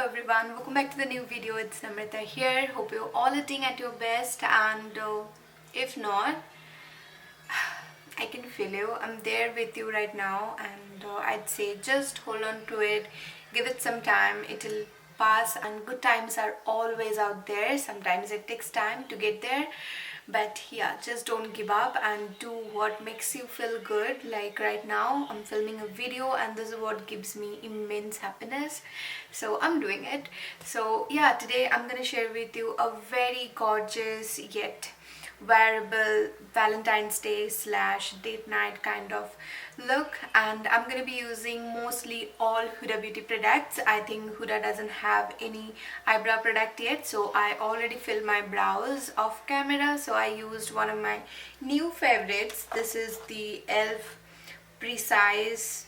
everyone, welcome back to the new video. It's Namrata here. Hope you're all eating at your best, and if not, I can feel you. I'm there with you right now, and I'd say just hold on to it, give it some time, it'll pass, and good times are always out there. Sometimes it takes time to get there, but yeah, just don't give up and do what makes you feel good. Like right now I'm filming a video and this is what gives me immense happiness, so I'm doing it. So yeah, today I'm gonna share with you a very gorgeous yet wearable Valentine's Day / date night kind of look, and I'm gonna be using mostly all Huda beauty products. I think Huda doesn't have any eyebrow product yet, so I already filled my brows off camera. So I used one of my new favorites. This is the elf precise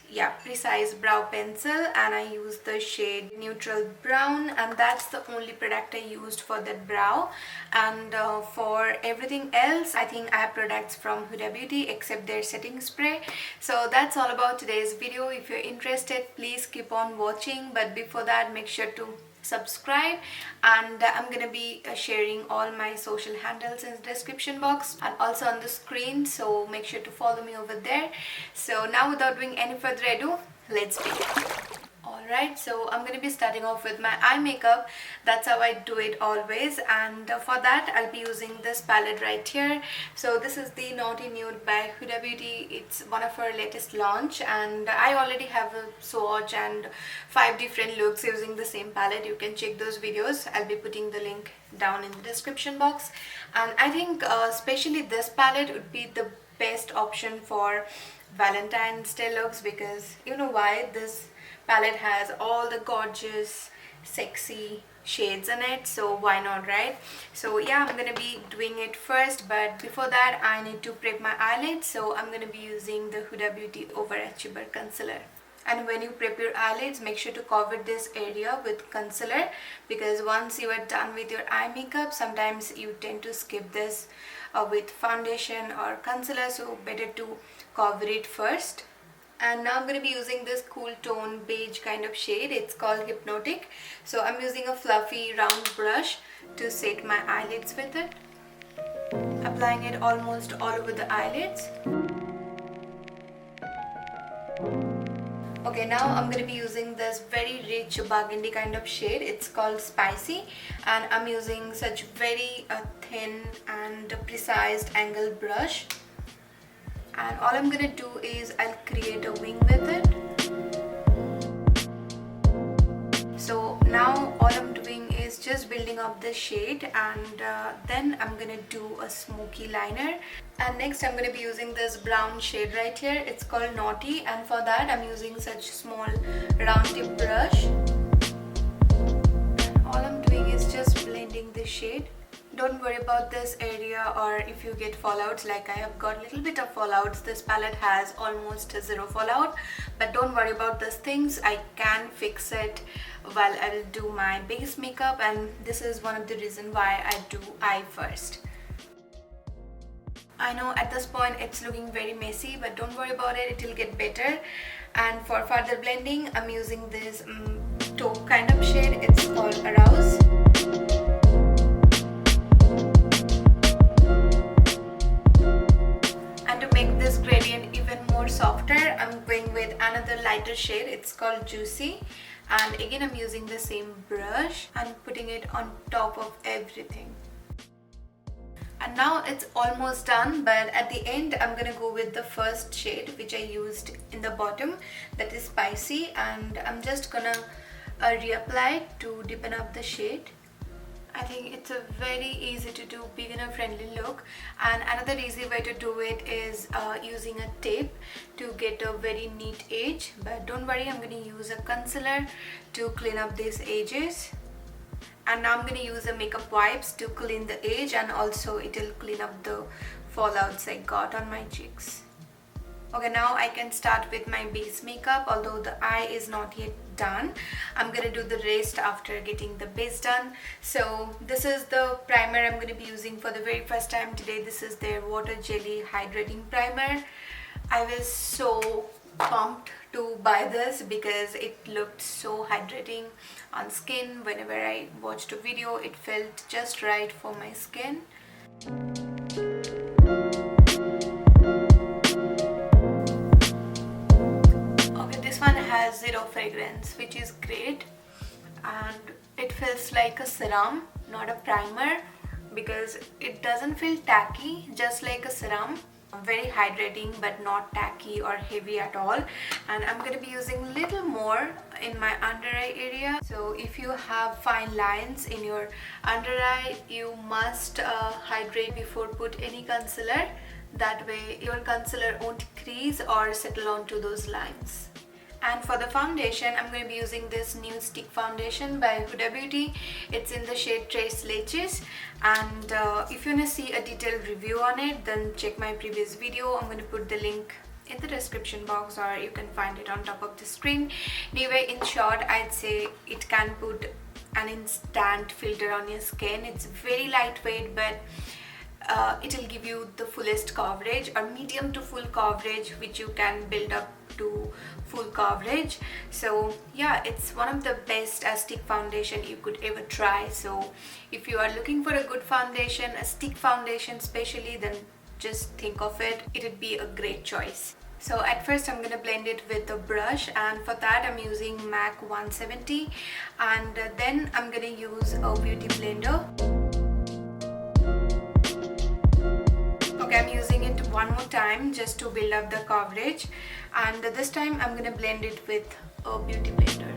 brow pencil, and I used the shade neutral brown, and that's the only product I used for that brow. And for everything else, I think I have products from Huda Beauty except their setting spray. So that's all about today's video. If you're interested, please keep on watching, but before that, make sure to subscribe, and I'm gonna be sharing all my social handles in the description box and also on the screen, so make sure to follow me over there. So now, without doing any further ado, let's begin. Alright, so I'm going to be starting off with my eye makeup. That's how I do it always, and for that I'll be using this palette right here. So this is the Naughty Nude by Huda Beauty. It's one of her latest launch, and I already have a swatch and 5 different looks using the same palette. You can check those videos. I'll be putting the link down in the description box. And I think especially this palette would be the best option for Valentine's Day looks, because you know why? This palette has all the gorgeous sexy shades in it, so why not, right? So yeah, I'm gonna be doing it first, but before that I need to prep my eyelids. So I'm gonna be using the Huda Beauty Overachiever concealer. And when you prep your eyelids, make sure to cover this area with concealer, because once you are done with your eye makeup, sometimes you tend to skip this with foundation or concealer, so better to cover it first. And now I'm going to be using this cool tone beige kind of shade. It's called Hypnotic. So I'm using a fluffy round brush to set my eyelids with it, applying it almost all over the eyelids. Okay, now I'm going to be using this very rich burgundy kind of shade. It's called Spicy, and I'm using such very thin and precise angled brush. And all I'm gonna do is I'll create a wing with it. So now all I'm doing is just building up the shade, and then I'm gonna do a smoky liner. And next I'm gonna be using this brown shade right here. It's called Naughty, and for that I'm using such small round tip brush. And all I'm doing is just blending this shade. Don't worry about this area, or if you get fallouts like I have got a little bit of fallouts. This palette has almost 0 fallout, but don't worry about these things. I can fix it while I'll do my base makeup, and this is one of the reasons why I do eye first. I know at this point it's looking very messy, but don't worry about it, it will get better. And for further blending, I'm using this taupe kind of shade. It's called Arouse. This gradient even more softer, I'm going with another lighter shade. It's called Juicy, and again I'm using the same brush and putting it on top of everything. And now it's almost done, but at the end I'm gonna go with the first shade which I used in the bottom, that is Spicy, and I'm just gonna reapply to deepen up the shade. I think it's a very easy to do beginner friendly look, and another easy way to do it is using a tape to get a very neat edge. But don't worry, I'm going to use a concealer to clean up these edges, and now I'm going to use a makeup wipes to clean the edge, and also it will clean up the fallouts I got on my cheeks. Okay, now I can start with my base makeup, although the eye is not yet done. I'm gonna do the rest after getting the base done. So this is the primer I'm going to be using for the very first time today. This is their water jelly hydrating primer. I was so pumped to buy this because it looked so hydrating on skin. Whenever I watched a video, it felt just right for my skin. Okay, this one has zero fragrance, which is great, and it feels like a serum, not a primer, because it doesn't feel tacky, just like a serum. Very hydrating but not tacky or heavy at all. And I'm going to be using little more in my under eye area. So if you have fine lines in your under eye, you must hydrate before put any concealer. That way your concealer won't crease or settle onto those lines. And for the foundation, I'm going to be using this new stick foundation by Huda Beauty. It's in the shade Trace Leches. And if you want to see a detailed review on it, then check my previous video. I'm going to put the link in the description box, or you can find it on top of the screen. Anyway, in short, I'd say it can put an instant filter on your skin. It's very lightweight, but it will give you the fullest coverage, or medium to full coverage, which you can build up to full coverage. So yeah, it's one of the best stick foundation you could ever try. So if you are looking for a good foundation, a stick foundation especially, then just think of it. It would be a great choice. So at first I'm gonna blend it with a brush, and for that I'm using MAC 170, and then I'm gonna use a beauty blender. Okay, I'm using it one more time just to build up the coverage, and this time I'm gonna blend it with a beauty blender.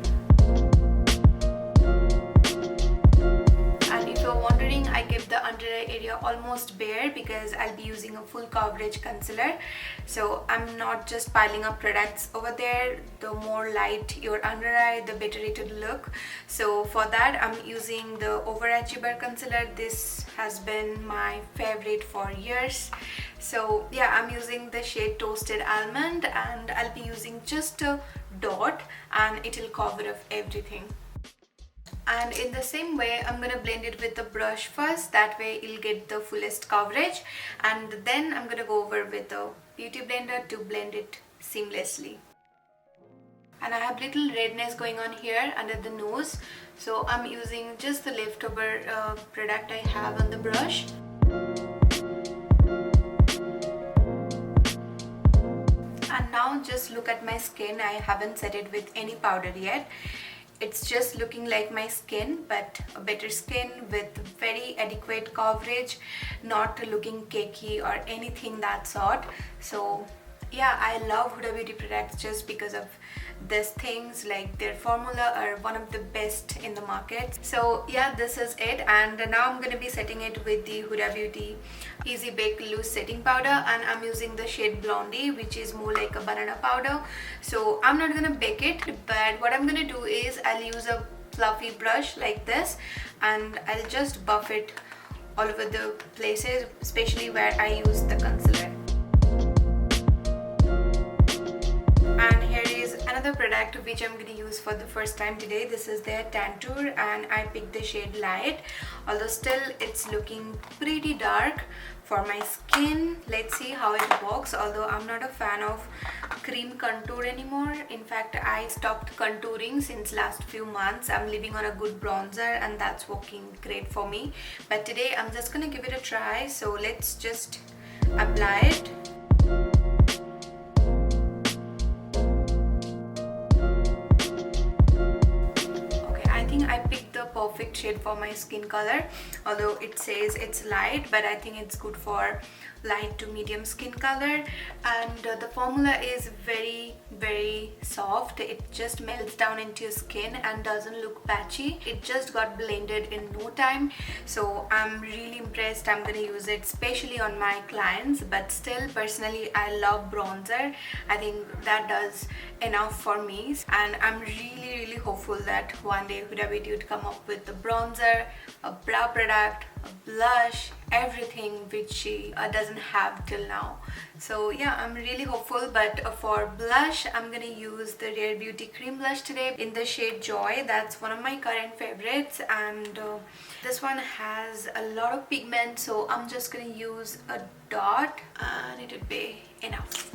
And if you're wondering, I kept the under eye area almost bare because I'll be using a full coverage concealer. So I'm not just piling up products over there. The more light your under eye, the better it would look. So for that, I'm using the Overachiever concealer. This has been my favorite for years. So yeah, I'm using the shade Toasted Almond, and I'll be using just a dot, and it will cover up everything. And in the same way, I'm gonna blend it with the brush first. That way you'll get the fullest coverage, and then I'm gonna go over with the beauty blender to blend it seamlessly. And I have little redness going on here under the nose, so I'm using just the leftover product I have on the brush. And now just look at my skin. I haven't set it with any powder yet. It's just looking like my skin, but a better skin with very adequate coverage, not looking cakey or anything that sort. So yeah, I love Huda Beauty products just because of these things. Like their formula are one of the best in the market. So yeah, this is it, and now I'm gonna be setting it with the Huda Beauty Easy Bake Loose Setting Powder, and I'm using the shade Blondie, which is more like a banana powder. So I'm not gonna bake it, but what I'm gonna do is I'll use a fluffy brush like this, and I'll just buff it all over the places, especially where I use the concealer. And here is another product which I'm going to use for the first time today. This is their Tantour, and I picked the shade Light, although still it's looking pretty dark for my skin. Let's see how it works, although I'm not a fan of cream contour anymore. In fact, I stopped contouring since last few months. I'm living on a good bronzer, and that's working great for me. But today I'm just gonna give it a try, so let's just apply it. I picked the perfect shade for my skin color, although it says it's light, but I think it's good for light to medium skin color. And the formula is very soft. It just melts down into your skin and doesn't look patchy. It just got blended in no time, so I'm really impressed. I'm gonna use it especially on my clients, but still personally I love bronzer. I think that does enough for me, and I'm really hopeful that one day Huda Beauty would come up with a bronzer, a brow product, a blush, everything which she doesn't have till now. So yeah, I'm really hopeful. But for blush, I'm gonna use the Rare Beauty cream blush today in the shade Joy. That's one of my current favorites, and this one has a lot of pigment, so I'm just gonna use a dot and it would be enough.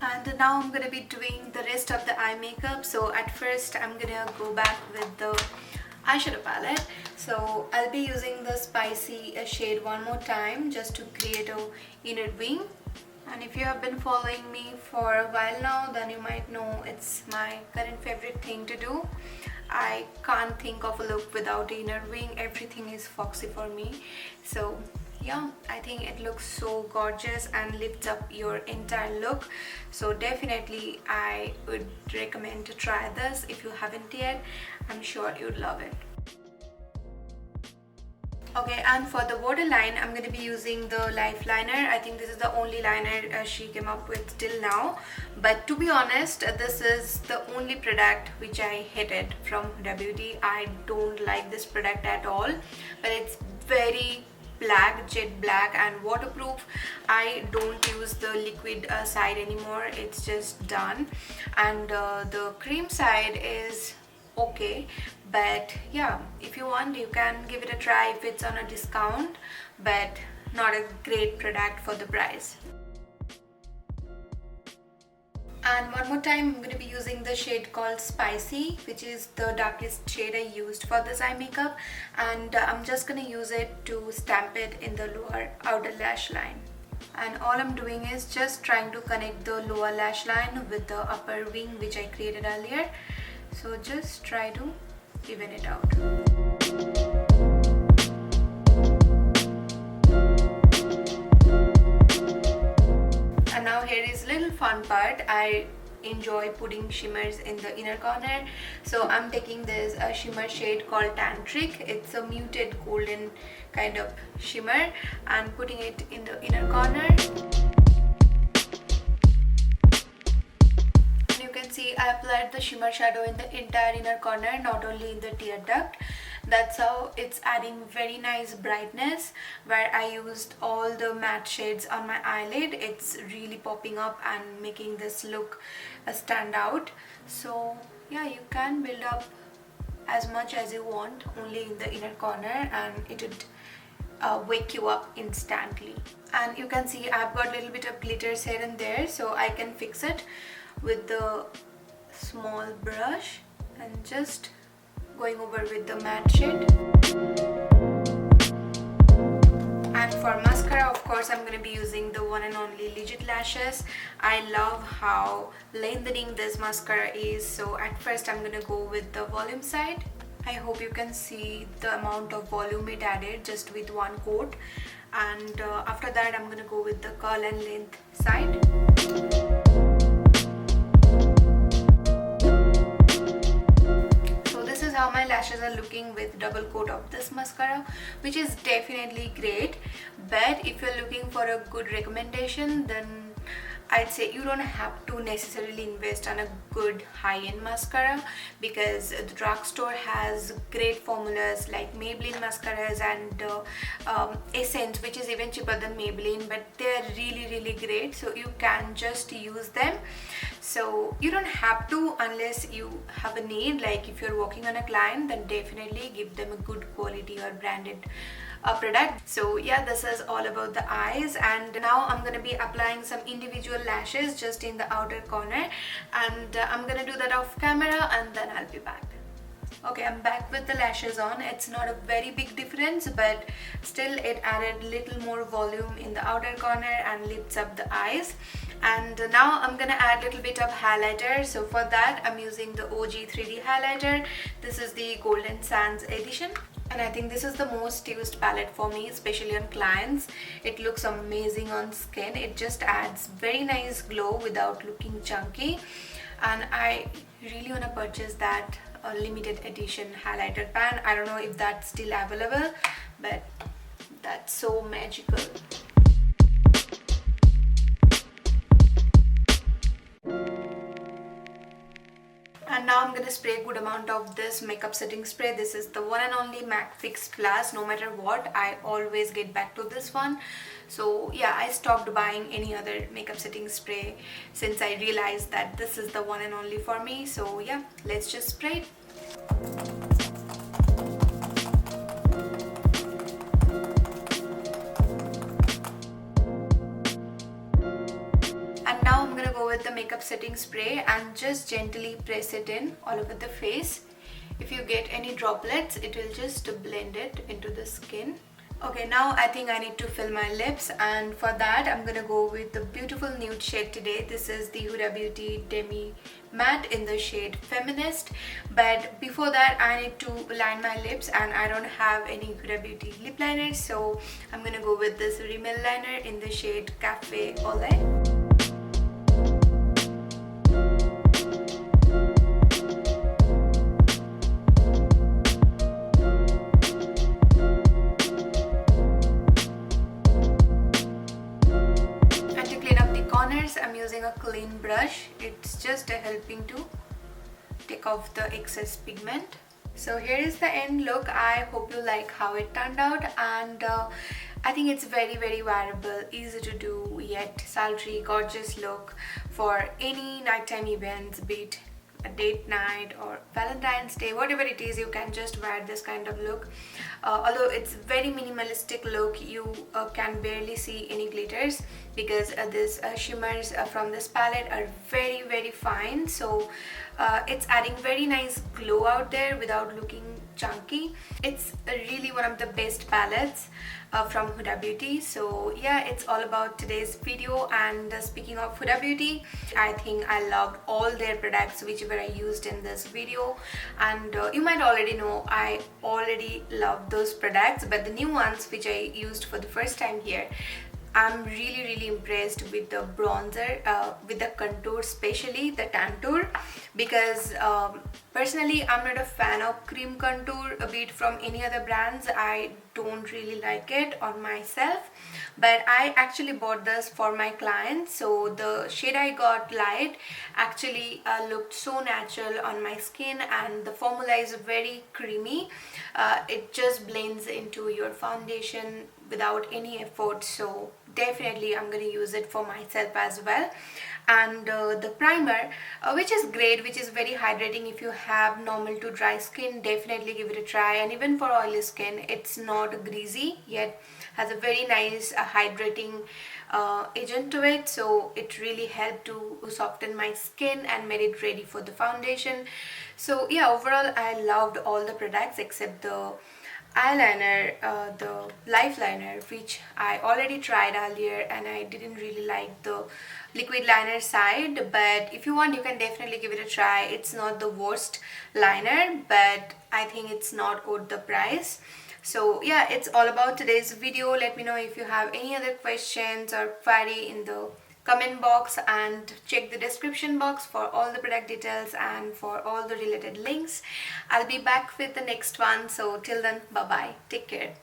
And now I'm gonna be doing the rest of the eye makeup. So at first I'm gonna go back with the eyeshadow palette. So I'll be using the spicy shade one more time just to create a inner wing. And if you have been following me for a while now, then you might know it's my current favorite thing to do. I can't think of a look without an inner wing. Everything is foxy for me. So yeah, I think it looks so gorgeous and lifts up your entire look. So definitely I would recommend to try this if you haven't yet. I'm sure you'd love it. Okay, and for the waterline, I'm going to be using the lifeliner. I think this is the only liner she came up with till now. But to be honest, this is the only product which I hated from Huda Beauty. I don't like this product at all. But it's very black, jet black and waterproof. I don't use the liquid side anymore. It's just done. And the cream side is okay, but yeah, if you want you can give it a try if it's on a discount, but not a great product for the price. And one more time, I'm going to be using the shade called Spicy, which is the darkest shade I used for this eye makeup, and I'm just going to use it to stamp it in the lower outer lash line. And all I'm doing is just trying to connect the lower lash line with the upper wing which I created earlier. So just try to even it out. And now here is a little fun part. I enjoy putting shimmers in the inner corner. So I'm taking this shimmer shade called Tantric. It's a muted golden kind of shimmer and putting it in the inner corner. See, I applied the shimmer shadow in the entire inner corner, not only in the tear duct. That's how it's adding very nice brightness. Where I used all the matte shades on my eyelid, it's really popping up and making this look stand out. So yeah, you can build up as much as you want only in the inner corner and it would wake you up instantly. And you can see I've got a little bit of glitters here and there, so I can fix it with the small brush and just going over with the matte shade. And for mascara, of course, I'm going to be using the one and only Legit lashes. I love how lengthening this mascara is, so at first I'm going to go with the volume side. I hope you can see the amount of volume it added just with one coat. And after that I'm going to go with the curl and length side. How my lashes are looking with double coat of this mascara, which is definitely great. But if you're looking for a good recommendation, then I'd say you don't have to necessarily invest on a good high-end mascara, because the drugstore has great formulas like Maybelline mascaras and Essence, which is even cheaper than Maybelline, but they're really great, so you can just use them. So you don't have to unless you have a need, like if you're working on a client, then definitely give them a good quality or branded product. So yeah, this is all about the eyes, and now I'm gonna be applying some individual lashes just in the outer corner, and I'm gonna do that off camera and then I'll be back. Okay, I'm back with the lashes on. It's not a very big difference, but still it added little more volume in the outer corner and lifts up the eyes. And now I'm gonna add a little bit of highlighter. So for that I'm using the OG 3D highlighter. This is the Golden Sands edition, and I think this is the most used palette for me, especially on clients. It looks amazing on skin. It just adds very nice glow without looking chunky, and I really want to purchase that limited edition highlighter pan. I don't know if that's still available, but that's so magical. And now I'm gonna spray a good amount of this makeup setting spray. This is the one and only MAC Fix Plus. No matter what, I always get back to this one. So yeah, I stopped buying any other makeup setting spray since I realized that this is the one and only for me. So yeah, let's just spray it. And now I'm gonna go with the setting spray and just gently press it in all over the face. If you get any droplets, it will just blend it into the skin. Okay, now I think I need to fill my lips, and for that I'm gonna go with the beautiful nude shade today. This is the Huda Beauty Demi Matte in the shade Feminist. But before that I need to line my lips, and I don't have any Huda Beauty lip liner, so I'm gonna go with this Rimmel liner in the shade Cafe Au Lait. I'm using a clean brush. It's just helping to take off the excess pigment. So here is the end look. I hope you like how it turned out, and I think it's very wearable, easy to do, yet sultry, gorgeous look for any nighttime events, be it a date night or Valentine's Day, whatever it is, you can just wear this kind of look. Although it's very minimalistic look, you can barely see any glitters because these shimmers from this palette are very fine, so it's adding very nice glow out there without looking chunky. It's really one of the best palettes from Huda Beauty. So yeah, it's all about today's video. And speaking of Huda Beauty, I think I loved all their products whichever I used in this video, and you might already know I already love those products, but the new ones which I used for the first time here, I'm really impressed with the bronzer, with the contour, especially the Tantour, because personally I'm not a fan of cream contour, a bit from any other brands. I don't really like it on myself, but I actually bought this for my clients. So the shade I got, Light, actually looked so natural on my skin, and the formula is very creamy. It just blends into your foundation without any effort, so definitely I'm going to use it for myself as well. And the primer, which is great, which is very hydrating. If you have normal to dry skin, definitely give it a try. And even for oily skin, it's not greasy yet has a very nice hydrating agent to it, so it really helped to soften my skin and made it ready for the foundation. So yeah, overall I loved all the products except the eyeliner, the lifeliner, which I already tried earlier and I didn't really like the liquid liner side. But if you want, you can definitely give it a try. It's not the worst liner, but I think it's not worth the price. So yeah, it's all about today's video. Let me know if you have any other questions or query in the comment box, and check the description box for all the product details and for all the related links. I'll be back with the next one, so till then, bye bye, take care.